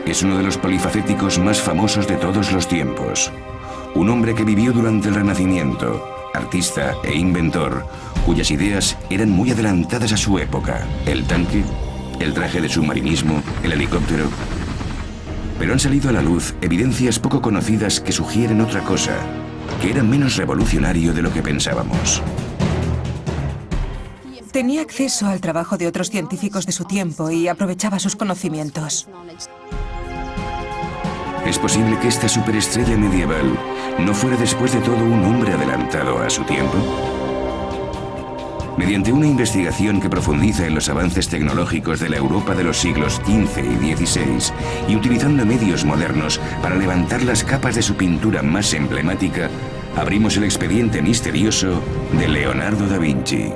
Es uno de los polifacéticos más famosos de todos los tiempos. Un hombre que vivió durante el Renacimiento, artista e inventor, cuyas ideas eran muy adelantadas a su época. El tanque, el traje de submarinismo, el helicóptero. Pero han salido a la luz evidencias poco conocidas que sugieren otra cosa, que era menos revolucionario de lo que pensábamos. Tenía acceso al trabajo de otros científicos de su tiempo y aprovechaba sus conocimientos. Es posible que esta superestrella medieval no fuera después de todo un hombre adelantado a su tiempo. Mediante una investigación que profundiza en los avances tecnológicos de la Europa de los siglos XV y XVI y utilizando medios modernos para levantar las capas de su pintura más emblemática, abrimos el expediente misterioso de Leonardo da Vinci.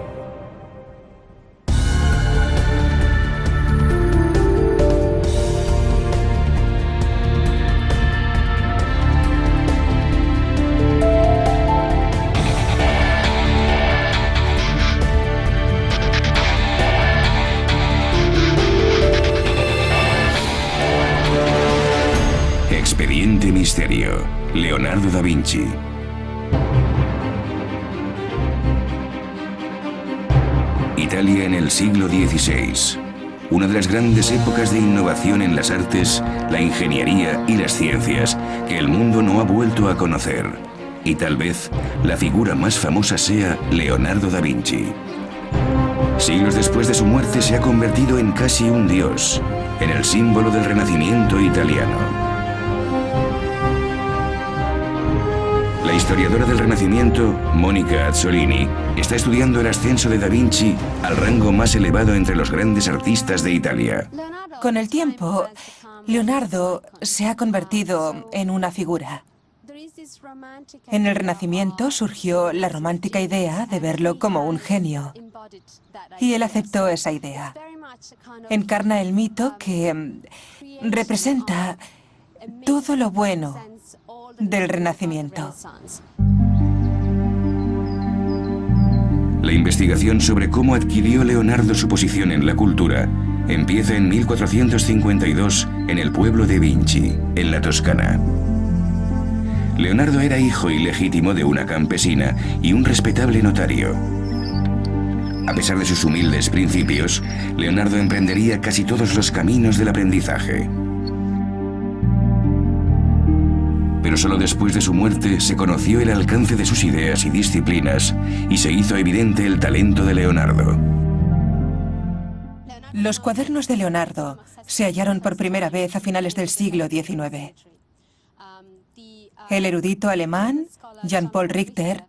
Expediente Misterio, Leonardo da Vinci. Italia en el siglo XVI. Una de las grandes épocas de innovación en las artes, la ingeniería y las ciencias que el mundo no ha vuelto a conocer. Y tal vez la figura más famosa sea Leonardo da Vinci. Siglos después de su muerte se ha convertido en casi un dios, en el símbolo del Renacimiento italiano. La historiadora del Renacimiento, Mónica Azzolini, está estudiando el ascenso de Da Vinci al rango más elevado entre los grandes artistas de Italia. Con el tiempo, Leonardo se ha convertido en una figura. En el Renacimiento surgió la romántica idea de verlo como un genio. Y él aceptó esa idea. Encarna el mito que representa todo lo bueno del Renacimiento. La investigación sobre cómo adquirió Leonardo su posición en la cultura empieza en 1452 en el pueblo de Vinci, en la Toscana. Leonardo era hijo ilegítimo de una campesina y un respetable notario. A pesar de sus humildes principios, Leonardo emprendería casi todos los caminos del aprendizaje. Pero solo después de su muerte se conoció el alcance de sus ideas y disciplinas y se hizo evidente el talento de Leonardo. Los cuadernos de Leonardo se hallaron por primera vez a finales del siglo XIX. El erudito alemán, Jan-Paul Richter,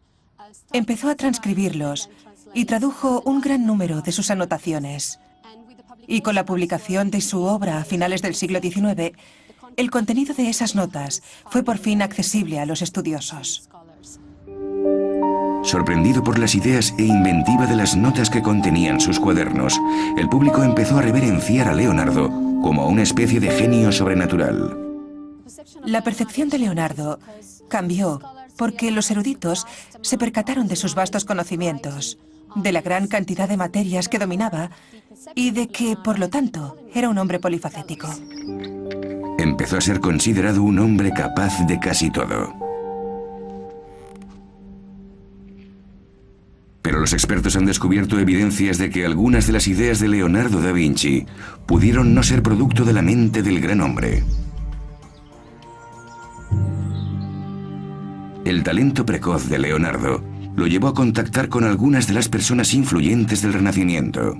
empezó a transcribirlos y tradujo un gran número de sus anotaciones. Y con la publicación de su obra a finales del siglo XIX, el contenido de esas notas fue por fin accesible a los estudiosos. Sorprendido por las ideas e inventiva de las notas que contenían sus cuadernos, el público empezó a reverenciar a Leonardo como a una especie de genio sobrenatural. La percepción de Leonardo cambió porque los eruditos se percataron de sus vastos conocimientos, de la gran cantidad de materias que dominaba y de que, por lo tanto, era un hombre polifacético. Empezó a ser considerado un hombre capaz de casi todo. Pero los expertos han descubierto evidencias de que algunas de las ideas de Leonardo da Vinci pudieron no ser producto de la mente del gran hombre. El talento precoz de Leonardo lo llevó a contactar con algunas de las personas influyentes del Renacimiento.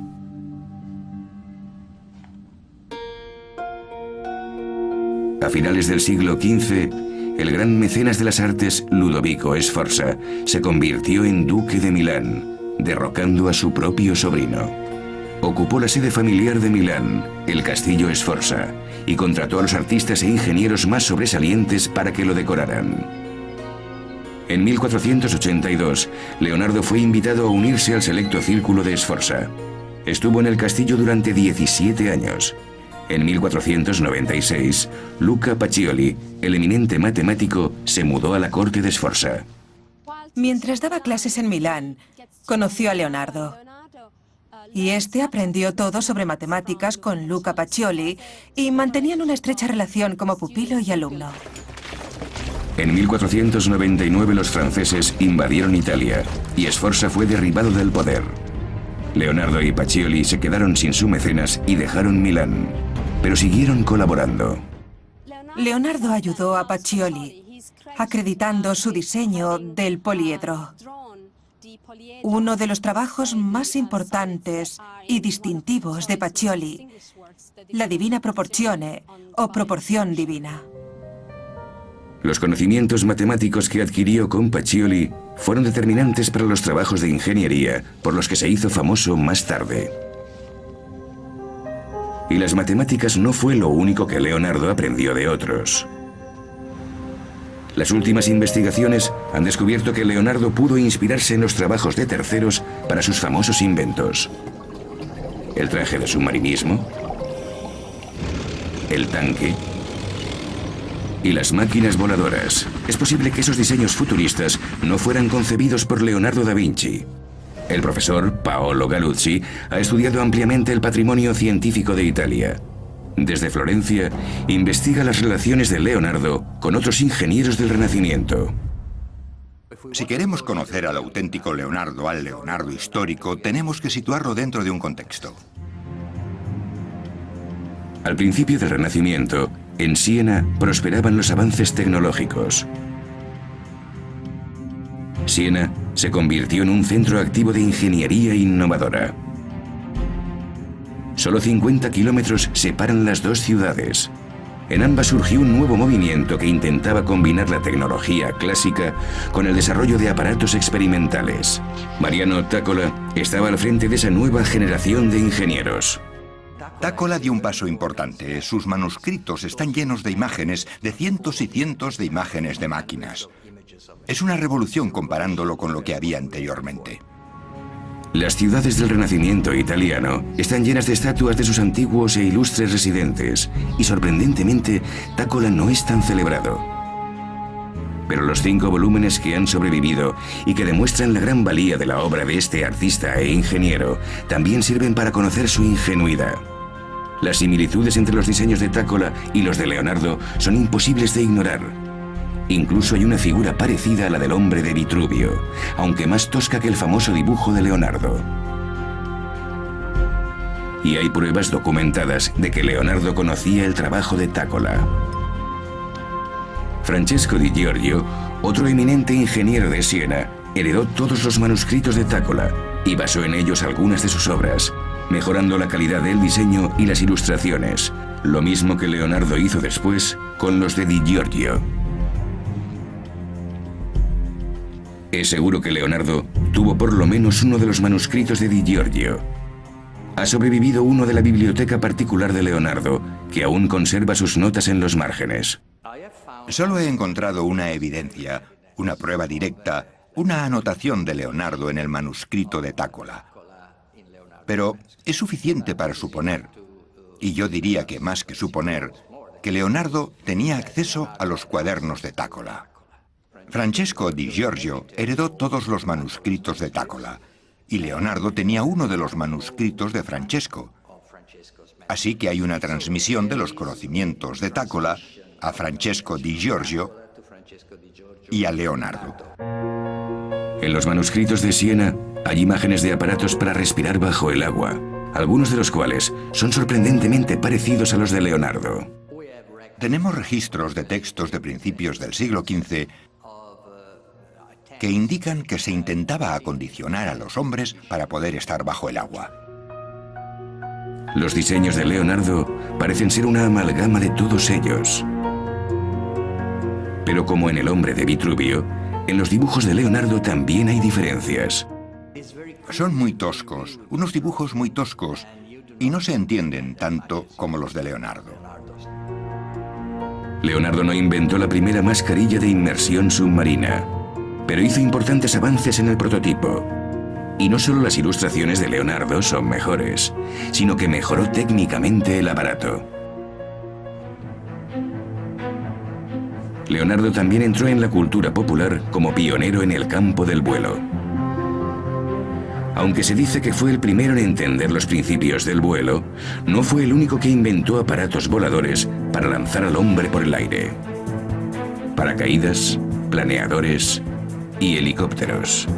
A finales del siglo XV, el gran mecenas de las artes Ludovico Sforza se convirtió en duque de Milán, derrocando a su propio sobrino. Ocupó la sede familiar de Milán, el castillo Sforza, y contrató a los artistas e ingenieros más sobresalientes para que lo decoraran. En 1482, Leonardo fue invitado a unirse al selecto círculo de Sforza. Estuvo en el castillo durante 17 años. En 1496, Luca Pacioli, el eminente matemático, se mudó a la corte de Sforza. Mientras daba clases en Milán, conoció a Leonardo. y este aprendió todo sobre matemáticas con Luca Pacioli y mantenían una estrecha relación como pupilo y alumno. En 1499 los franceses invadieron Italia y Sforza fue derribado del poder. Leonardo y Pacioli se quedaron sin su mecenas y dejaron Milán, pero siguieron colaborando. Leonardo ayudó a Pacioli, acreditando su diseño del poliedro, uno de los trabajos más importantes y distintivos de Pacioli, la Divina Proporzione o proporción divina. Los conocimientos matemáticos que adquirió con Pacioli fueron determinantes para los trabajos de ingeniería por los que se hizo famoso más tarde. Y las matemáticas no fue lo único que Leonardo aprendió de otros. Las últimas investigaciones han descubierto que Leonardo pudo inspirarse en los trabajos de terceros para sus famosos inventos. El traje de submarinismo, el tanque y las máquinas voladoras. Es posible que esos diseños futuristas no fueran concebidos por Leonardo da Vinci. El profesor Paolo Galuzzi ha estudiado ampliamente el patrimonio científico de Italia. Desde Florencia, investiga las relaciones de Leonardo con otros ingenieros del Renacimiento. Si queremos conocer al auténtico Leonardo, al Leonardo histórico, tenemos que situarlo dentro de un contexto. Al principio del Renacimiento, en Siena prosperaban los avances tecnológicos. Siena se convirtió en un centro activo de ingeniería innovadora. Solo 50 kilómetros separan las dos ciudades. En ambas surgió un nuevo movimiento que intentaba combinar la tecnología clásica con el desarrollo de aparatos experimentales. Mariano Tàccola estaba al frente de esa nueva generación de ingenieros. Tàccola dio un paso importante. Sus manuscritos están llenos de imágenes, de cientos y cientos de imágenes de máquinas. Es una revolución comparándolo con lo que había anteriormente. Las ciudades del Renacimiento italiano están llenas de estatuas de sus antiguos e ilustres residentes, y sorprendentemente, Tàccola no es tan celebrado. Pero los 5 volúmenes que han sobrevivido y que demuestran la gran valía de la obra de este artista e ingeniero también sirven para conocer su ingenuidad. Las similitudes entre los diseños de Tàccola y los de Leonardo son imposibles de ignorar. Incluso hay una figura parecida a la del hombre de Vitruvio, aunque más tosca que el famoso dibujo de Leonardo. Y hay pruebas documentadas de que Leonardo conocía el trabajo de Tàccola. Francesco di Giorgio, otro eminente ingeniero de Siena, heredó todos los manuscritos de Tàccola y basó en ellos algunas de sus obras, mejorando la calidad del diseño y las ilustraciones, lo mismo que Leonardo hizo después con los de di Giorgio. Es seguro que Leonardo tuvo por lo menos uno de los manuscritos de di Giorgio. Ha sobrevivido uno de la biblioteca particular de Leonardo, que aún conserva sus notas en los márgenes. Solo he encontrado una evidencia, una prueba directa, una anotación de Leonardo en el manuscrito de Tàccola. Pero es suficiente para suponer, y yo diría que más que suponer, que Leonardo tenía acceso a los cuadernos de Tàccola. Francesco di Giorgio heredó todos los manuscritos de Tàccola, y Leonardo tenía uno de los manuscritos de Francesco. Así que hay una transmisión de los conocimientos de Tàccola a Francesco di Giorgio y a Leonardo. En los manuscritos de Siena hay imágenes de aparatos para respirar bajo el agua, algunos de los cuales son sorprendentemente parecidos a los de Leonardo. Tenemos registros de textos de principios del siglo XV que indican que se intentaba acondicionar a los hombres para poder estar bajo el agua. Los diseños de Leonardo parecen ser una amalgama de todos ellos. Pero como en el hombre de Vitruvio, en los dibujos de Leonardo también hay diferencias. Son muy toscos, unos dibujos muy toscos, y no se entienden tanto como los de Leonardo. Leonardo no inventó la primera mascarilla de inmersión submarina, pero hizo importantes avances en el prototipo. Y no solo las ilustraciones de Leonardo son mejores, sino que mejoró técnicamente el aparato. Leonardo también entró en la cultura popular como pionero en el campo del vuelo. Aunque se dice que fue el primero en entender los principios del vuelo, no fue el único que inventó aparatos voladores para lanzar al hombre por el aire. Paracaídas, planeadores y helicópteros.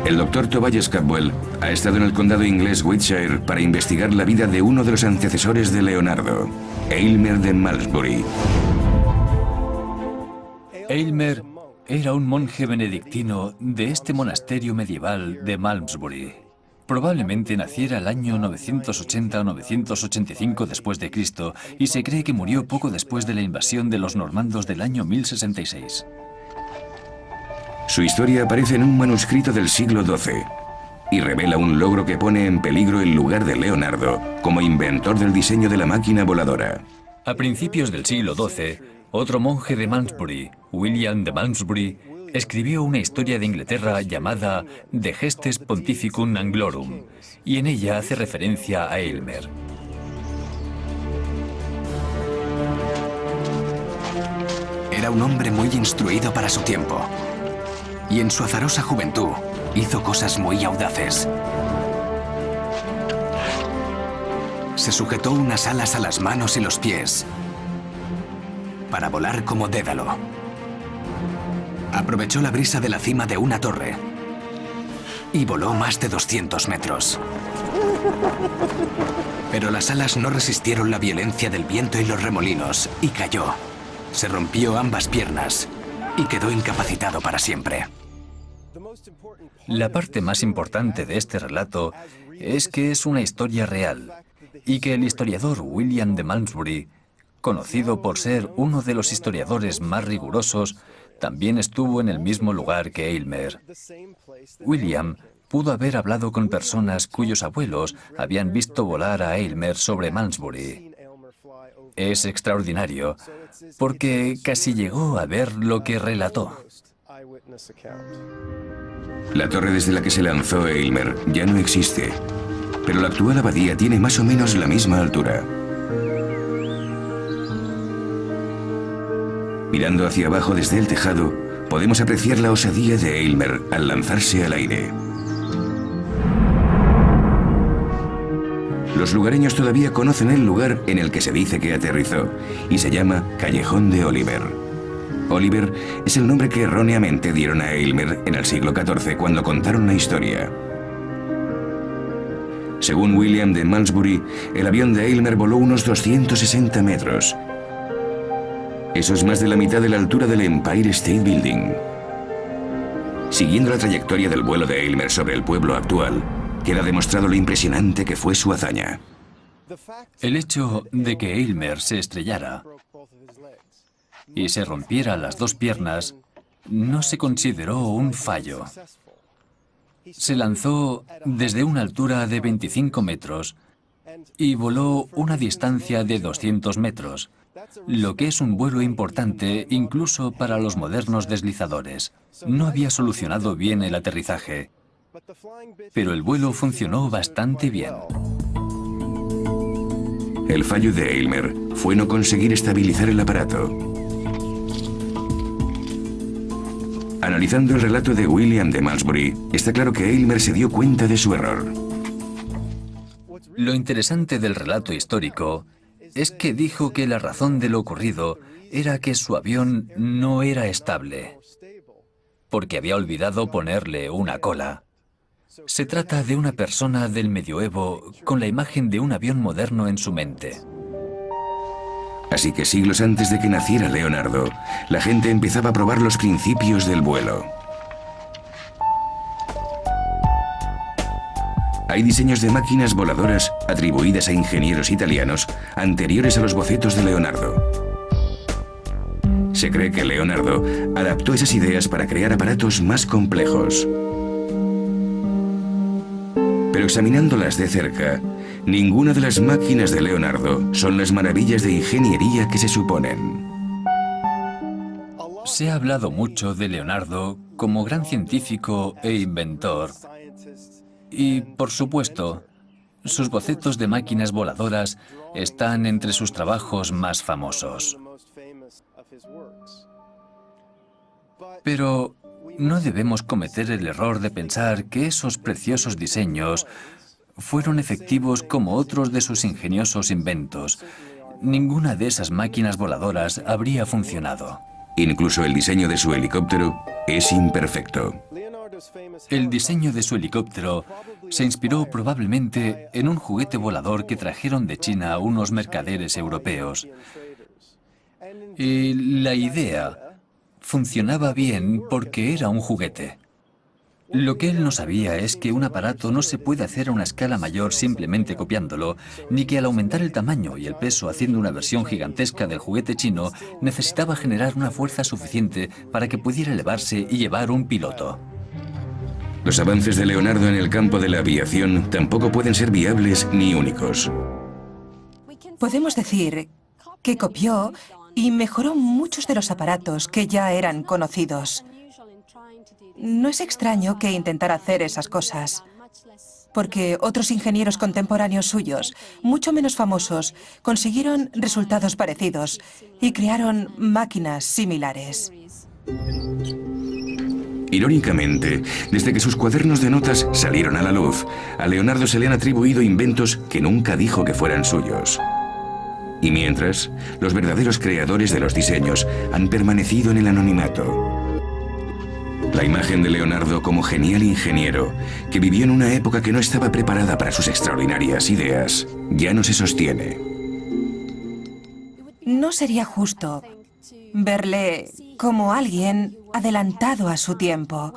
El Dr. Tobias Capwell ha estado en el condado inglés Wiltshire para investigar la vida de uno de los antecesores de Leonardo, Aylmer de Malmesbury. Aylmer era un monje benedictino de este monasterio medieval de Malmesbury. Probablemente naciera el año 980 o 985 después de Cristo y se cree que murió poco después de la invasión de los normandos del año 1066. Su historia aparece en un manuscrito del siglo XII y revela un logro que pone en peligro el lugar de Leonardo como inventor del diseño de la máquina voladora. A principios del siglo XII, otro monje de Malmesbury, William de Malmesbury, escribió una historia de Inglaterra llamada De Gestes Pontificum Anglorum, y en ella hace referencia a Aylmer. Era un hombre muy instruido para su tiempo, y en su azarosa juventud hizo cosas muy audaces. Se sujetó unas alas a las manos y los pies para volar como Dédalo. Aprovechó la brisa de la cima de una torre y voló más de 200 metros. Pero las alas no resistieron la violencia del viento y los remolinos y cayó. Se rompió ambas piernas y quedó incapacitado para siempre. La parte más importante de este relato es que es una historia real y que el historiador William de Malmesbury, conocido por ser uno de los historiadores más rigurosos, también estuvo en el mismo lugar que Aylmer. William pudo haber hablado con personas cuyos abuelos habían visto volar a Aylmer sobre Malmesbury. Es extraordinario, porque casi llegó a ver lo que relató. La torre desde la que se lanzó Aylmer ya no existe, pero la actual abadía tiene más o menos la misma altura. Mirando hacia abajo desde el tejado, podemos apreciar la osadía de Aylmer al lanzarse al aire. Los lugareños todavía conocen el lugar en el que se dice que aterrizó, y se llama Callejón de Oliver. Oliver es el nombre que erróneamente dieron a Aylmer en el siglo XIV cuando contaron la historia. Según William de Malmesbury, el avión de Aylmer voló unos 260 metros. Eso es más de la mitad de la altura del Empire State Building. Siguiendo la trayectoria del vuelo de Aylmer sobre el pueblo actual, queda demostrado lo impresionante que fue su hazaña. El hecho de que Aylmer se estrellara y se rompiera las dos piernas no se consideró un fallo. Se lanzó desde una altura de 25 metros y voló una distancia de 200 metros, lo que es un vuelo importante incluso para los modernos deslizadores. No había solucionado bien el aterrizaje, pero el vuelo funcionó bastante bien. El fallo de Aylmer fue no conseguir estabilizar el aparato. Analizando el relato de William de Malmesbury, está claro que Aylmer se dio cuenta de su error. Lo interesante del relato histórico es que dijo que la razón de lo ocurrido era que su avión no era estable, porque había olvidado ponerle una cola. Se trata de una persona del medioevo con la imagen de un avión moderno en su mente. Así que siglos antes de que naciera Leonardo, la gente empezaba a probar los principios del vuelo. Hay diseños de máquinas voladoras atribuidas a ingenieros italianos anteriores a los bocetos de Leonardo. Se cree que Leonardo adaptó esas ideas para crear aparatos más complejos. Pero examinándolas de cerca, ninguna de las máquinas de Leonardo son las maravillas de ingeniería que se suponen. Se ha hablado mucho de Leonardo como gran científico e inventor. Y, por supuesto, sus bocetos de máquinas voladoras están entre sus trabajos más famosos. Pero No debemos cometer el error de pensar que esos preciosos diseños fueron efectivos como otros de sus ingeniosos inventos. Ninguna de esas máquinas voladoras habría funcionado. Incluso el diseño de su helicóptero es imperfecto. El diseño de su helicóptero se inspiró probablemente en un juguete volador que trajeron de China unos mercaderes europeos. Y la idea funcionaba bien porque era un juguete. Lo que él no sabía es que un aparato no se puede hacer a una escala mayor simplemente copiándolo, ni que al aumentar el tamaño y el peso haciendo una versión gigantesca del juguete chino, necesitaba generar una fuerza suficiente para que pudiera elevarse y llevar un piloto. Los avances de Leonardo en el campo de la aviación tampoco pueden ser viables ni únicos. Podemos decir que copió y mejoró muchos de los aparatos que ya eran conocidos. No es extraño que intentara hacer esas cosas, porque otros ingenieros contemporáneos suyos, mucho menos famosos, consiguieron resultados parecidos y crearon máquinas similares. Irónicamente, desde que sus cuadernos de notas salieron a la luz, a Leonardo se le han atribuido inventos que nunca dijo que fueran suyos. Y mientras, los verdaderos creadores de los diseños han permanecido en el anonimato. La imagen de Leonardo como genial ingeniero, que vivió en una época que no estaba preparada para sus extraordinarias ideas, ya no se sostiene. No sería justo verle como alguien adelantado a su tiempo,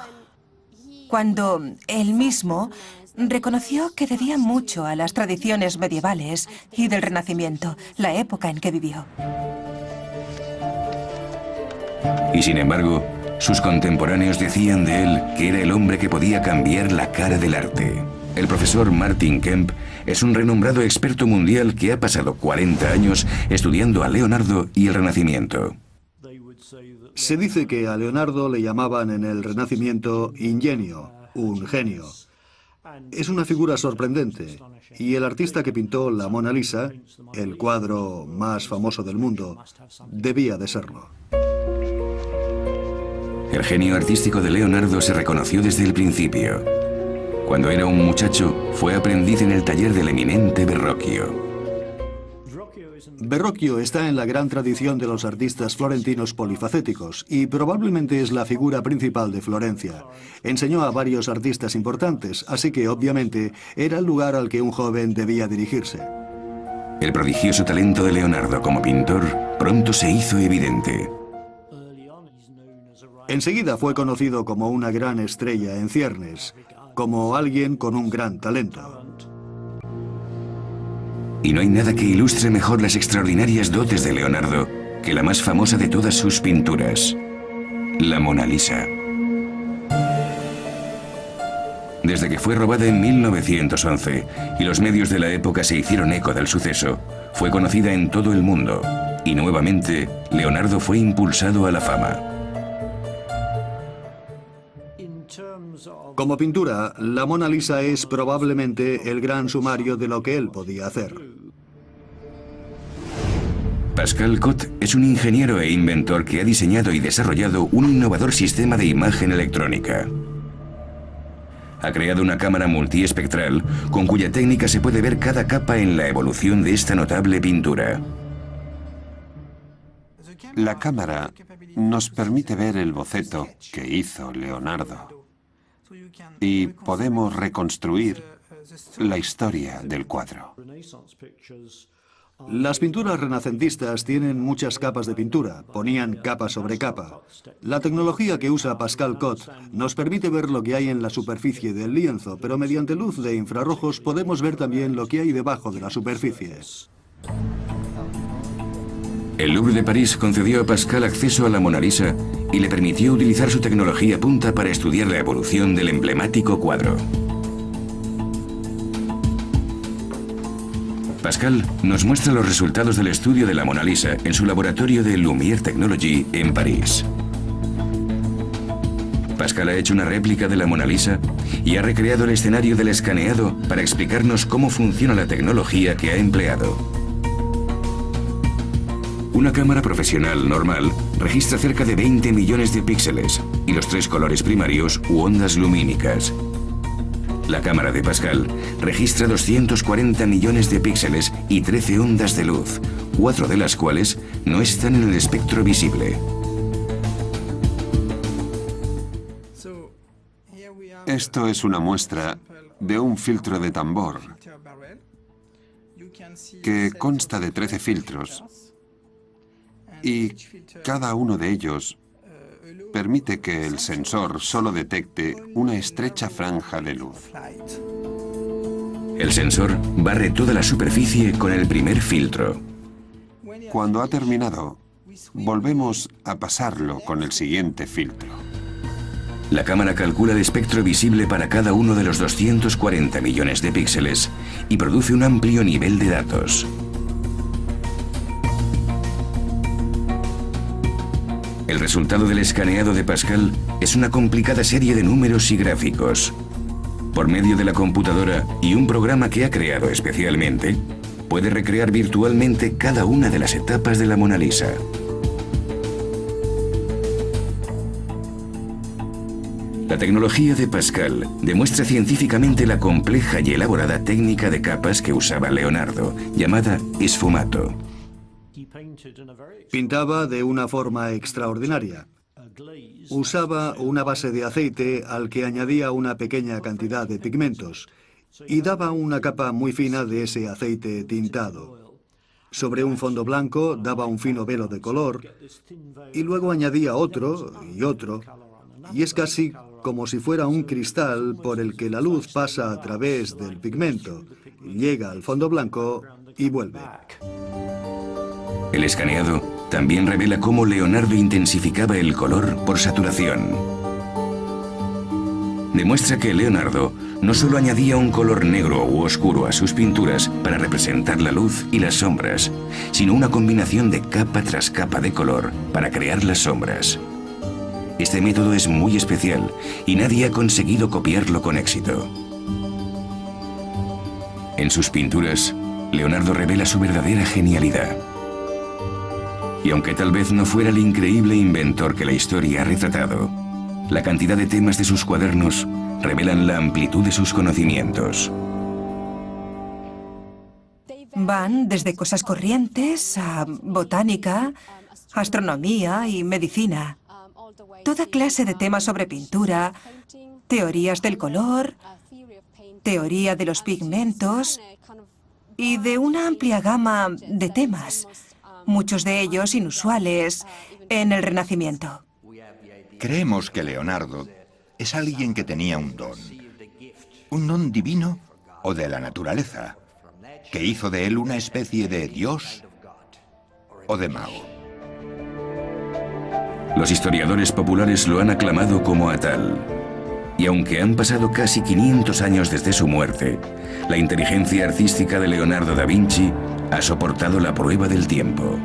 cuando él mismo reconoció que debía mucho a las tradiciones medievales y del Renacimiento, la época en que vivió. Y sin embargo, sus contemporáneos decían de él que era el hombre que podía cambiar la cara del arte. El profesor Martin Kemp es un renombrado experto mundial que ha pasado 40 años estudiando a Leonardo y el Renacimiento. Se dice que a Leonardo le llamaban en el Renacimiento ingenio, un genio. Es una figura sorprendente, y el artista que pintó la Mona Lisa, el cuadro más famoso del mundo, debía de serlo. El genio artístico de Leonardo se reconoció desde el principio. Cuando era un muchacho, fue aprendiz en el taller del eminente Verrocchio. Verrocchio está en la gran tradición de los artistas florentinos polifacéticos y probablemente es la figura principal de Florencia. Enseñó a varios artistas importantes, así que obviamente era el lugar al que un joven debía dirigirse. El prodigioso talento de Leonardo como pintor pronto se hizo evidente. Enseguida fue conocido como una gran estrella en ciernes, como alguien con un gran talento. Y no hay nada que ilustre mejor las extraordinarias dotes de Leonardo que la más famosa de todas sus pinturas, la Mona Lisa. Desde que fue robada en 1911 y los medios de la época se hicieron eco del suceso, fue conocida en todo el mundo y nuevamente Leonardo fue impulsado a la fama. Como pintura, la Mona Lisa es probablemente el gran sumario de lo que él podía hacer. Pascal Cot es un ingeniero e inventor que ha diseñado y desarrollado un innovador sistema de imagen electrónica. Ha creado una cámara multiespectral con cuya técnica se puede ver cada capa en la evolución de esta notable pintura. La cámara nos permite ver el boceto que hizo Leonardo y podemos reconstruir la historia del cuadro. Las pinturas renacentistas tienen muchas capas de pintura, ponían capa sobre capa. La tecnología que usa Pascal Cot nos permite ver lo que hay en la superficie del lienzo, pero mediante luz de infrarrojos podemos ver también lo que hay debajo de la superficie. El Louvre de París concedió a Pascal acceso a la Mona Lisa y le permitió utilizar su tecnología punta para estudiar la evolución del emblemático cuadro. Pascal nos muestra los resultados del estudio de la Mona Lisa en su laboratorio de Lumière Technology en París. Pascal ha hecho una réplica de la Mona Lisa y ha recreado el escenario del escaneado para explicarnos cómo funciona la tecnología que ha empleado. Una cámara profesional normal registra cerca de 20 millones de píxeles y los 3 colores primarios u ondas lumínicas. La cámara de Pascal registra 240 millones de píxeles y 13 ondas de luz, 4 de las cuales no están en el espectro visible. Esto es una muestra de un filtro de tambor que consta de 13 filtros y cada uno de ellos permite que el sensor solo detecte una estrecha franja de luz. El sensor barre toda la superficie con el primer filtro. Cuando ha terminado, volvemos a pasarlo con el siguiente filtro. La cámara calcula el espectro visible para cada uno de los 240 millones de píxeles y produce un amplio nivel de datos. El resultado del escaneado de Pascal es una complicada serie de números y gráficos. Por medio de la computadora y un programa que ha creado especialmente, puede recrear virtualmente cada una de las etapas de la Mona Lisa. La tecnología de Pascal demuestra científicamente la compleja y elaborada técnica de capas que usaba Leonardo, llamada esfumato. Pintaba de una forma extraordinaria. Usaba una base de aceite al que añadía una pequeña cantidad de pigmentos y daba una capa muy fina de ese aceite tintado. Sobre un fondo blanco daba un fino velo de color y luego añadía otro y otro, y es casi como si fuera un cristal por el que la luz pasa a través del pigmento, llega al fondo blanco y vuelve. El escaneado también revela cómo Leonardo intensificaba el color por saturación. Demuestra que Leonardo no solo añadía un color negro u oscuro a sus pinturas para representar la luz y las sombras, sino una combinación de capa tras capa de color para crear las sombras. Este método es muy especial y nadie ha conseguido copiarlo con éxito. En sus pinturas, Leonardo revela su verdadera genialidad. Y aunque tal vez no fuera el increíble inventor que la historia ha retratado, la cantidad de temas de sus cuadernos revelan la amplitud de sus conocimientos. Van desde cosas corrientes a botánica, astronomía y medicina. Toda clase de temas sobre pintura, teorías del color, teoría de los pigmentos y de una amplia gama de temas, muchos de ellos inusuales en el Renacimiento. Creemos que Leonardo es alguien que tenía un don divino o de la naturaleza, que hizo de él una especie de dios o de mago. Los historiadores populares lo han aclamado como a tal. Y aunque han pasado casi 500 años desde su muerte, la inteligencia artística de Leonardo da Vinci ha soportado la prueba del tiempo.